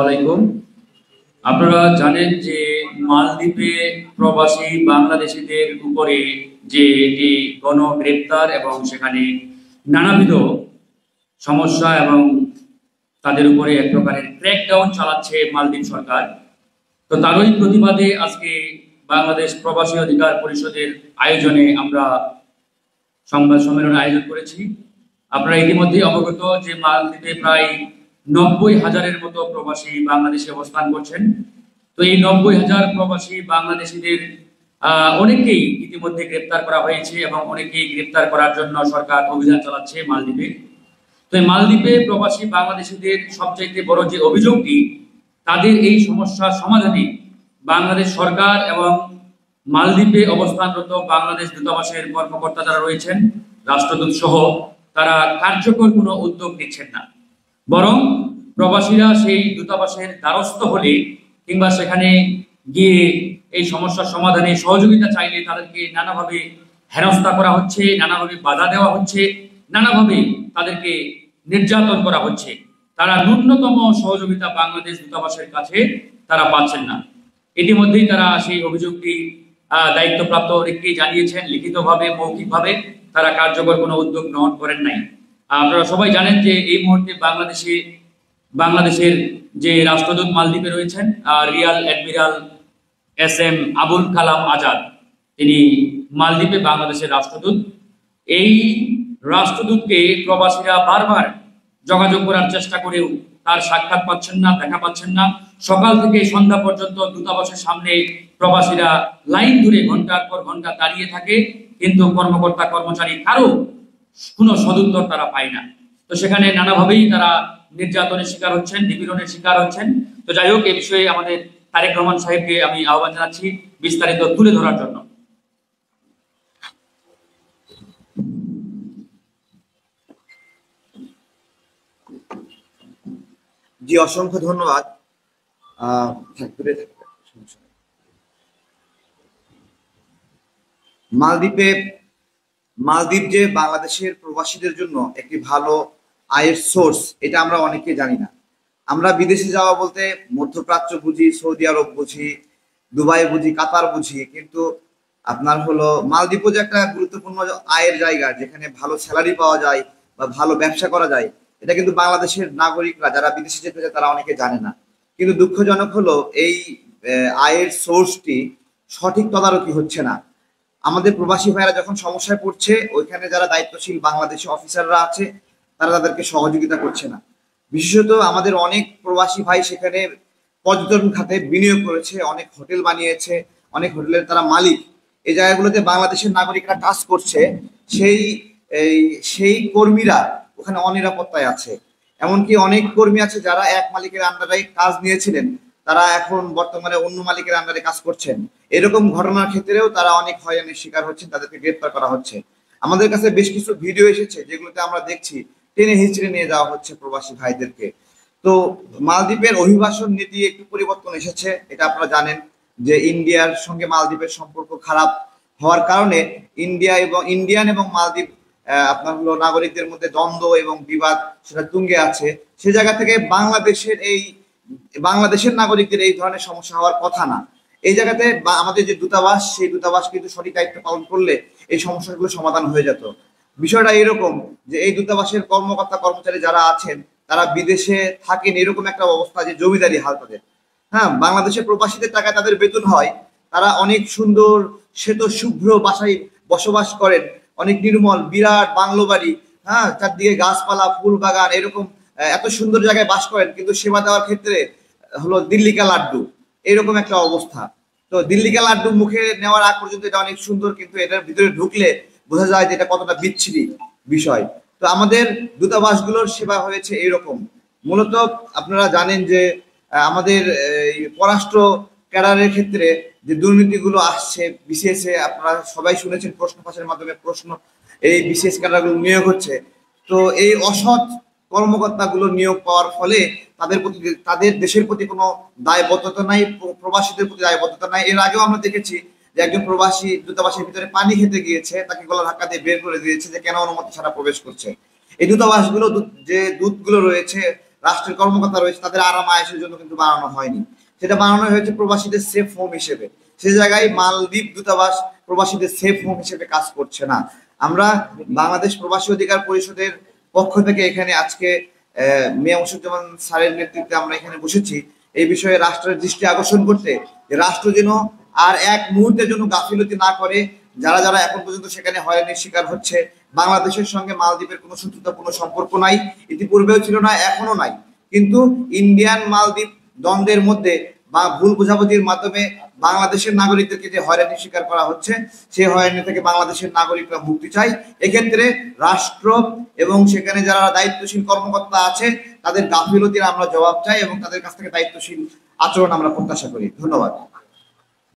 আলাইকুম। আপনারা জানেন যে মালদ্বীপে প্রবাসী বাংলাদেশিদের উপরে যে এটি গণগ্রেপ্তার এবং সেখানে নানাবিধ সমস্যা এবং তাদের উপরে এক প্রকারের ক্র্যাকডাউন চালাচ্ছে মালদ্বীপ সরকার। তো তারই প্রতিবাদে আজকে বাংলাদেশ প্রবাসী অধিকার পরিষদের আয়োজনে আমরা সংবাদ সম্মেলন আয়োজন করেছি। আপনারা ইতিমধ্যে অবগত যে মালদ্বীপে প্রায় 90,000-এর মতো প্রবাসী বাংলাদেশে অবস্থান করছেন। তো এই 90,000 প্রবাসী বাংলাদেশিদের অনেকেই ইতিমধ্যে গ্রেপ্তার করা হয়েছে এবং অনেকেই গ্রেপ্তার করার জন্য সরকার অভিযান চালাচ্ছে মালদ্বীপে। তো এই মালদ্বীপে প্রবাসী বাংলাদেশিদের সবচাইতে বড় যে অভিযোগটি, তাদের এই সমস্যা সমাধানে বাংলাদেশ সরকার এবং মালদ্বীপে অবস্থানরত বাংলাদেশ দূতাবাসের কর্মকর্তা যারা রয়েছেন, রাষ্ট্রদূত সহ, তারা কার্যকর কোনো উদ্যোগ নিচ্ছেন না। বরং প্রবাসীরা সেই দূতাবাসের দ্বারস্থ হলে কিংবা সেখানে গিয়ে এই সমস্যার সমাধানে সহযোগিতা চাইলে তাদেরকে নানাভাবে হেনস্থা করা হচ্ছে, নানাভাবে বাধা দেওয়া হচ্ছে, নানাভাবে তাদেরকে নির্যাতন করা হচ্ছে। তারা ন্যূনতম সহযোগিতা বাংলাদেশ দূতাবাসের কাছে তারা পাচ্ছেন না। ইতিমধ্যেই তারা সেই অভিযোগটি দায়িত্বপ্রাপ্ত অনেককেই জানিয়েছেন, লিখিতভাবে, মৌখিকভাবে। তারা কার্যকর কোনো উদ্যোগ গ্রহণ করেন নাই। আপনারা সবাই জানেন যে এই মুহূর্তে বাংলাদেশের যে রাষ্ট্রদূত মালদ্বীপে রয়েছেন, Real admiral SM Abul Kalam Azad, তিনি মালদ্বীপে বাংলাদেশের রাষ্ট্রদূত। এই রাষ্ট্রদূতকে প্রবাসীরা বারবার যোগাযোগ করার চেষ্টা করেও তার সাক্ষাৎ পাচ্ছেন না, দেখা পাচ্ছেন না। সকাল থেকে সন্ধ্যা পর্যন্ত দূতাবাসের সামনে প্রবাসীরা লাইন ধরে ঘন্টার পর ঘন্টা দাঁড়িয়ে থাকে, কিন্তু কর্মকর্তা কর্মচারী কারো কোনো সদুত্তর তারা পায় না। তো সেখানে নানাভাবেই তারা নির্যাতনের শিকার হচ্ছেন, নিপীড়নের শিকার হচ্ছেন। তো যাই হোক, এ বিষয়ে আমাদের তারেক রহমান সাহেবকে আমি আহ্বান জানাচ্ছি বিস্তারিত তুলে ধরার জন্য। জি, অসংখ্য ধন্যবাদ। মালদ্বীপ যে বাংলাদেশের প্রবাসীদের জন্য একটি ভালো আয়ের সোর্স, এটা আমরা অনেকে জানি না। আমরা বিদেশে যাওয়া বলতে মধ্যপ্রাচ্য বুঝি, সৌদি আরব বুঝি, দুবাই বুঝি, কাতার বুঝি, কিন্তু আপনার হলো মালদ্বীপও যে একটা গুরুত্বপূর্ণ আয়ের জায়গা, যেখানে ভালো স্যালারি পাওয়া যায় বা ভালো ব্যবসা করা যায়, এটা কিন্তু বাংলাদেশের নাগরিকরা যারা বিদেশে যেতে চায় তারা অনেকে জানে না। কিন্তু দুঃখজনক হলো এই আয়ের সোর্সটি সঠিক তদারকি হচ্ছে না। আমাদের প্রবাসী ভাইয়েরা যখন সমস্যায় পড়ছে, ওইখানে যারা দায়িত্বশীল বাংলাদেশি অফিসাররা আছে তারা তাদেরকে সহযোগিতা করছে না। বিশেষত আমাদের অনেক প্রবাসী ভাই সেখানে পর্যটন খাতে বিনিয়োগ করেছে, অনেক হোটেল বানিয়েছে, অনেক হোটেলের তারা মালিক। এই জায়গাগুলোতে বাংলাদেশের নাগরিকরা কাজ করছে, সেই কর্মীরা ওখানে অনিরাপত্তায় আছে। এমনকি অনেক কর্মী আছে যারা এক মালিকের আন্ডারে কাজ নিয়েছিলেন, তারা এখন বর্তমানে অন্য মালিকের আন্ডারে কাজ করছেন। এরকম ঘটনার ক্ষেত্রেও তারা অনেক হয়রানির শিকার হচ্ছেন, তাদেরকে গ্রেপ্তার করা হচ্ছে। আমাদের কাছে বেশ কিছু ভিডিও এসেছে যেগুলোতে আমরা দেখছি টেনে হিচড়ে নিয়ে যাওয়া হচ্ছে প্রবাসী ভাইদেরকে। তো মালদ্বীপের অভিবাসন নীতি একটু পরিবর্তন এসেছে, এটা আপনারা জানেন যে ইন্ডিয়ার সঙ্গে মালদ্বীপের সম্পর্ক খারাপ হওয়ার কারণে ইন্ডিয়ান এবং মালদ্বীপ আপনার হলো নাগরিকদের মধ্যে দ্বন্দ্ব এবং বিবাদ সেটা তুঙ্গে আছে। সে জায়গা থেকে বাংলাদেশের নাগরিকদের এই ধরনের সমস্যা হওয়ার কথা না। এই জায়গাতে আমাদের যে দূতাবাস, সেই দূতাবাস কিন্তু সঠিক দায়িত্ব পালন করলে এই সমস্যাগুলো সমাধান হয়ে যেত। বিষয়টা এরকম যে এই দূতাবাসের কর্মকর্তা কর্মচারী যারা আছেন তারা বিদেশে থাকেন, এরকম একটা অবস্থা যে জমিদারি হাল তাদের। হ্যাঁ, বাংলাদেশের প্রবাসীদের টাকায় তাদের বেতন হয়, তারা অনেক সুন্দর শ্বেত শুভ্র বাসায় বসবাস করেন, অনেক নির্মল বিরাট বাংলো বাড়ি, হ্যাঁ, চারদিকে গাছপালা, ফুল বাগান, এরকম এত সুন্দর জায়গায় বাস করেন, কিন্তু সেবা দেওয়ার ক্ষেত্রে হলো দিল্লি কা লাড্ডু, এরকম একটা অবস্থা। তো দিল্লি কা লাড্ডু মুখে নেওয়ার আগ পর্যন্ত এটা অনেক সুন্দর, কিন্তু এটার ভিতরে ঢুকলে বোঝা যায় যে এটা কতটা বিচ্ছিরি বিষয়। তো আমাদের দূতাবাসগুলোর সেবা হয়েছে এরকম। মূলত আপনারা জানেন যে আমাদের পররাষ্ট্র ক্যাডারের ক্ষেত্রে যে দুর্নীতিগুলো আসছে বিসিএস-এ, আপনারা সবাই শুনেছেন প্রশ্ন ফাঁসের মাধ্যমে এই বিসিএস ক্যাডারগুলো নিয়োগ হচ্ছে। তো এই অসৎ কর্মকর্তাগুলো নিয়োগ পাওয়ার ফলে তাদের দেশের প্রতি কোনো দায়বদ্ধতা নাই, প্রবাসীদের প্রতি দায়বদ্ধতা নাই। এর আগেও আমরা দেখেছি যে একজন প্রবাসী দূতাবাসের ভিতরে পানি খেতে গিয়েছে, তাকে গলা ধাক্কা দিয়ে বের করে দিয়েছে যে কেন অনুমতি ছাড়া প্রবেশ করছে। এই দূতাবাসগুলো যে দূতগুলো রয়েছে রাষ্ট্রের কর্মকর্তা রয়েছে তাদের আরাম আয়েশের জন্য কিন্তু বানানো হয়নি, সেটা বানানো হয়েছে প্রবাসীদের সেফ হোম হিসেবে। সে জায়গায় মালদ্বীপ দূতাবাস প্রবাসীদের সেফ হোম হিসেবে কাজ করছে না। আমরা বাংলাদেশ প্রবাসী অধিকার পরিষদের পক্ষ থেকে এখানে আজকে মিয়া মুসুজ্জামান স্যারের নেতৃত্বে আমরা এখানে বসেছি এই বিষয়ে রাষ্ট্রের দৃষ্টি আকর্ষণ করতে, যে রাষ্ট্র যেন আর এক মুহূর্তের জন্য গাফিলতি না করে। যারা যারা এখন পর্যন্ত সেখানে হয়রানির শিকার হচ্ছে, বাংলাদেশের সঙ্গে মালদ্বীপের কোনো শত্রুতা কোনো সম্পর্ক নাই, ইতিপূর্বেও ছিল না, এখনো নাই, কিন্তু ইন্ডিয়ান মালদ্বীপ দ্বন্দ্বের মধ্যে বা ভুল বোঝাবুঝির মাধ্যমে বাংলাদেশের নাগরিকদেরকে যে হয়রানির শিকার করা হচ্ছে, সেই হয়রানি থেকে বাংলাদেশের নাগরিকরা মুক্তি চাই। এক্ষেত্রে রাষ্ট্র এবং সেখানে যারা দায়িত্বশীল কর্মকর্তা আছে তাদের গাফিলতির আমরা জবাব চাই এবং তাদের কাছ থেকে দায়িত্বশীল আচরণ আমরা প্রত্যাশা করি। ধন্যবাদ।